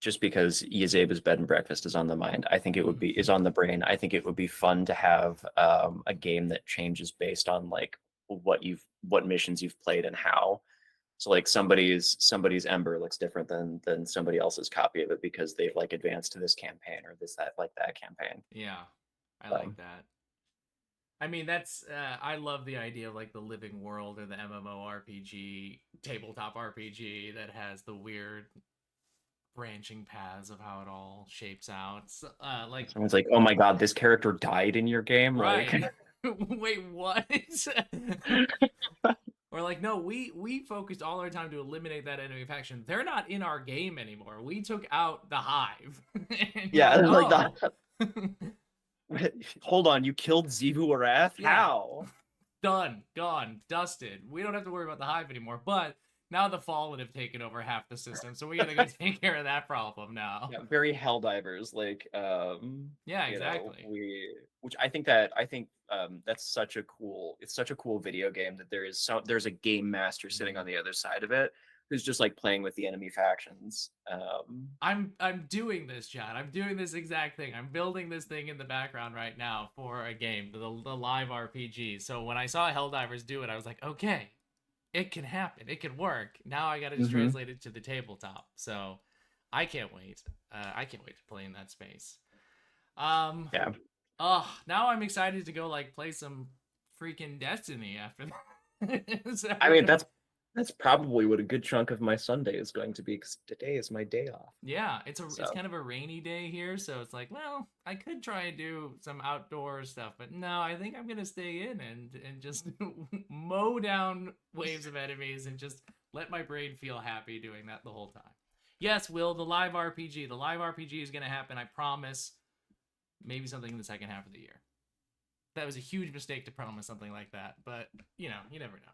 just because Yezeba's bed and breakfast is on the mind. I think it would be is on the brain. I think it would be fun to have a game that changes based on like what missions you've played and how. So like somebody's Ember looks different than somebody else's copy of it because they've like advanced to this campaign or this that like that campaign. Yeah, I like So that. I mean, that's I love the idea of like the living world or the MMORPG, tabletop RPG that has the weird branching paths of how it all shapes out. So, like, someone's like, "Oh my God, this character died in your game!" Like, right? Wait, what? Or like, no, we focused all our time to eliminate that enemy faction. They're not in our game anymore. We took out the hive, and you're yeah, like, like that. oh, Hold on, you killed Zivu Arath? yeah, How? done, gone, dusted. We don't have to worry about the hive anymore. But now the fallen have taken over half the system, so we gotta go take care of that problem now. Yeah, very Helldivers. Like, Yeah, you know, exactly. which I think that's such a cool. It's such a cool video game that there's a game master sitting on Mhm. the other side of it who's just like playing with the enemy factions. I'm doing this, John. I'm doing this exact thing. I'm building this thing in the background right now for a game, the live RPG. So when I saw Helldivers do it, I was like, okay, it can happen. It can work. Now I got to just Hmm. translate it to the tabletop. So I can't wait. I can't wait to play in that space. Um, Yeah. oh, now I'm excited to go like play some freaking Destiny after this. I mean, that's probably what a good chunk of my Sunday is going to be because today is my day off. Yeah, it's So, kind of a rainy day here, so it's like, well, I could try and do some outdoor stuff, but no, I think I'm gonna stay in and just mow down waves of enemies and just let my brain feel happy doing that the whole time. Yes, Will, the live RPG. The live RPG is gonna happen, I promise. Maybe something in the second half of the year. That was a huge mistake to promise something like that, but you never know.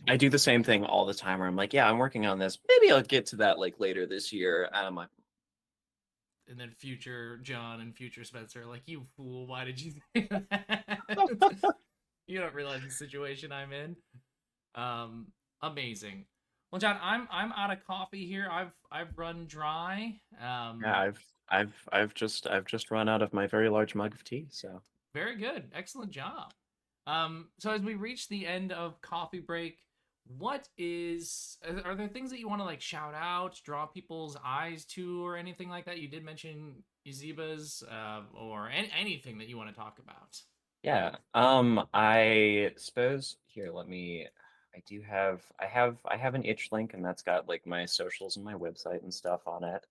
I do the same thing all the time where I'm like, yeah, I'm working on this. Maybe I'll get to that like later this year. And I'm like, And then future John and future Spencer are like, you fool, why did you say that? You don't realize the situation I'm in. Amazing. Well, John, I'm out of coffee here. I've run dry. Yeah, I've just run out of my very large mug of tea, so Very good. Excellent job. So as we reach the end of coffee break, what is are there things that you want to like shout out, draw people's eyes to, or anything like that? You did mention Ezebas, or anything that you want to talk about. yeah. I suppose here, I have an itch link and that's got like my socials and my website and stuff on it.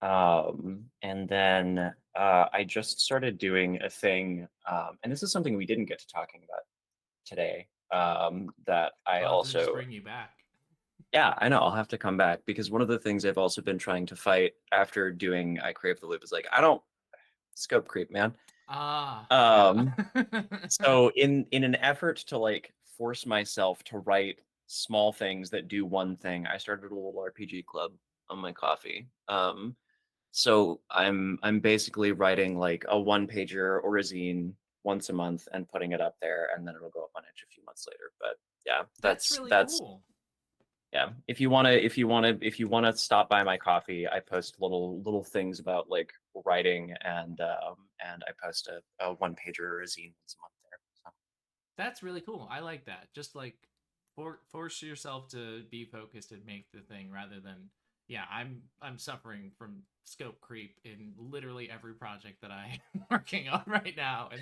And then I just started doing a thing, and this is something we didn't get to talking about today. That I So I'll have to just also, bring you back. yeah, I know I'll have to come back because one of the things I've also been trying to fight after doing I Crave the Loop is like I don't scope creep, man. Ah, yeah. Um, so in an effort to like force myself to write small things that do one thing, I started a little RPG club on my coffee. So I'm basically writing like a one pager or a zine once a month and putting it up there, and then it'll go up on Itch a few months later. But yeah, That's that's really that's cool. yeah. If you wanna stop by my coffee, I post little things about like writing and I post a one pager or a zine once a month there. So That's really cool. I like that. Just like force yourself to be focused and make the thing rather than yeah, I'm suffering from scope creep in literally every project that I'm working on right now and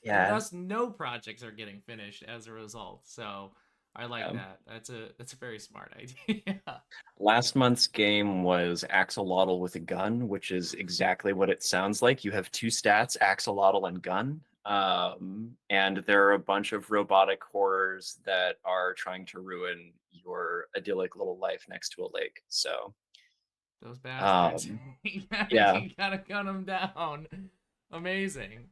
yeah. thus no projects are getting finished as a result. So I like Um, that. That's a very smart idea. Last month's game was axolotl with a gun, which is exactly what it sounds like. You have two stats, axolotl and gun. And there are a bunch of robotic horrors that are trying to ruin your idyllic little life next to a lake. So, Those bastards. um, yeah, You gotta gun them down. Amazing.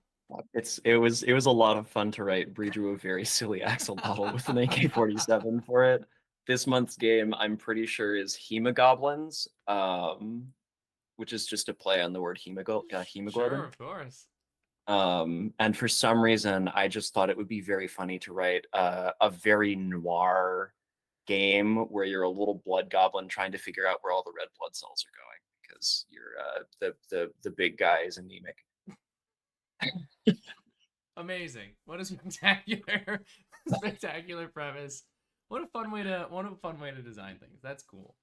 it was a lot of fun to write. Bree drew a very silly axolotl with an AK-47 for it. This month's game, I'm pretty sure, is Hemogoblins. Which is just a play on the word Sure, hemoglobin. of course. And for some reason, I just thought it would be very funny to write a very noir game where you're a little blood goblin trying to figure out where all the red blood cells are going because you're the big guy is anemic. Amazing. What a spectacular spectacular premise. What a fun way to design things. That's cool.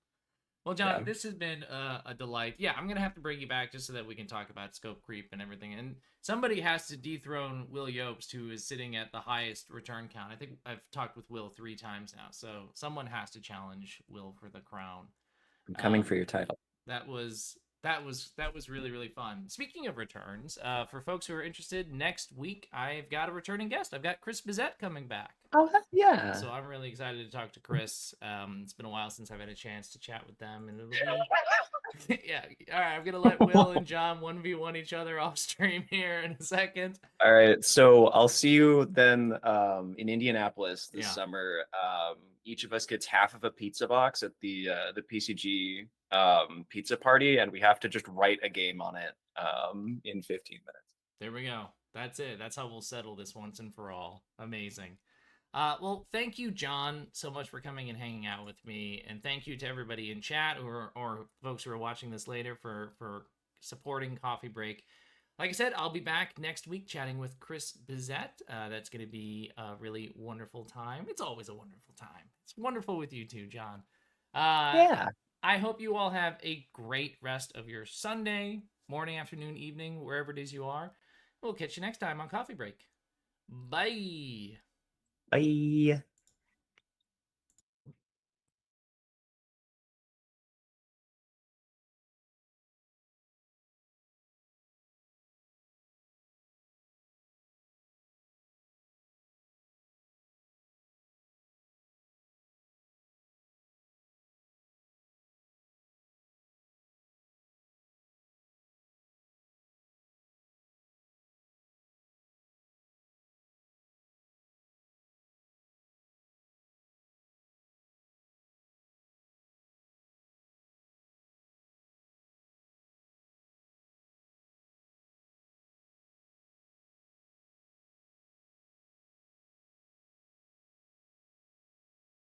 Well, John, Yeah, this has been a delight. Yeah, I'm gonna have to bring you back just so that we can talk about scope creep and everything. And somebody has to dethrone Will Yobst, who is sitting at the highest return count. I think I've talked with Will 3 times now, so someone has to challenge Will for the crown. I'm coming for Um, your title. that was really fun. Speaking of returns, for folks who are interested, next week I've got a returning guest. I've got Chris Bizette coming back. Oh, yeah. So I'm really excited to talk to Chris. It's been a while since I've had a chance to chat with them, and it'll be yeah. All right, I'm gonna let Will and John 1v1 each other off stream here in a second. All right, so I'll see you then in Indianapolis this Yeah, summer. Each of us gets half of a pizza box at the PCG pizza party, and we have to just write a game on it in 15 minutes. there we go. That's it. That's how we'll settle this once and for all. Amazing. Well, thank you, John, so much for coming and hanging out with me, and thank you to everybody in chat or folks who are watching this later for supporting Coffee Break. Like I said, I'll be back next week chatting with Chris Bizette. That's going to be a really wonderful time. It's always a wonderful time. It's wonderful with you too, John. Uh, Yeah. I hope you all have a great rest of your Sunday, morning, afternoon, evening, wherever it is you are. We'll catch you next time on Coffee Break. Bye. Bye.